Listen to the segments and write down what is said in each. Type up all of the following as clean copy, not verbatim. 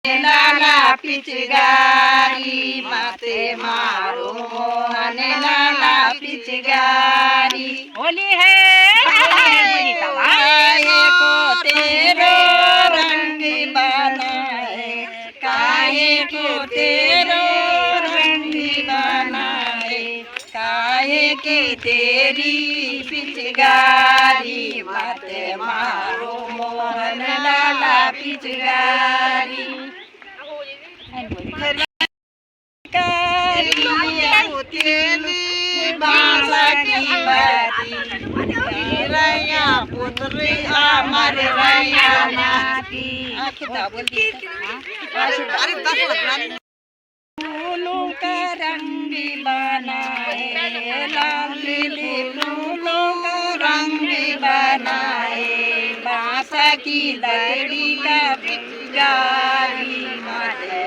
લાલા પિચગારી માતે મારો મોહન લાલા પિચગારી होली है काहे को तेरो रंग बनाए काहे को तेरो रंग बनाए काहे के तेरी पिचगारी माते मारो मोहन लाला पिचगारी बांसा की बाती रैया पुत्री हमारे रैया नाती फूलों का रंग बनाए लाल फूलों का रंग बनाए बांसा की लकड़ी का पिचकारी मारे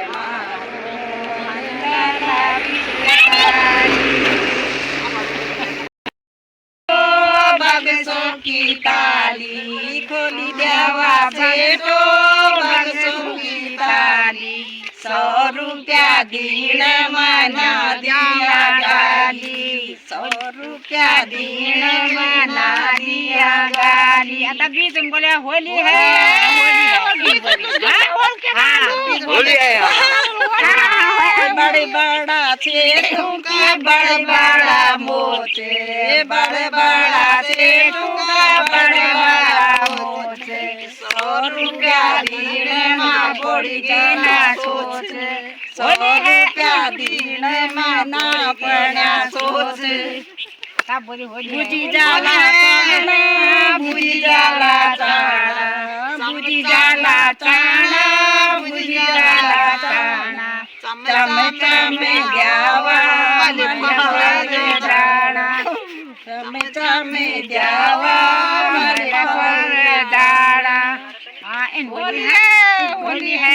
बगसों की ताली खोली देवा भेटो बगसों की ताली 100 रुपया दीन मना दिया गाली 100 रुपया दीन मना दिया गाली आता गीत बोले होली है होली है बड़े बड़ा सेठों का बड़े बड़ा मोचे बड़े बड़ा सेठों का बड़े बड़ा मोचे 100 रुपया दीन माँ बड़ी जना सोचे 100 रुपया दीन मना पड़ा सोचे का बोली होली बुझी जाला चाना बुझी जाला चाना बुझी जाला चाना बुझी जाला चाना चम चम द्यावा मरे डाणा चम चम द्यावा मरे डाणा हाँ होली है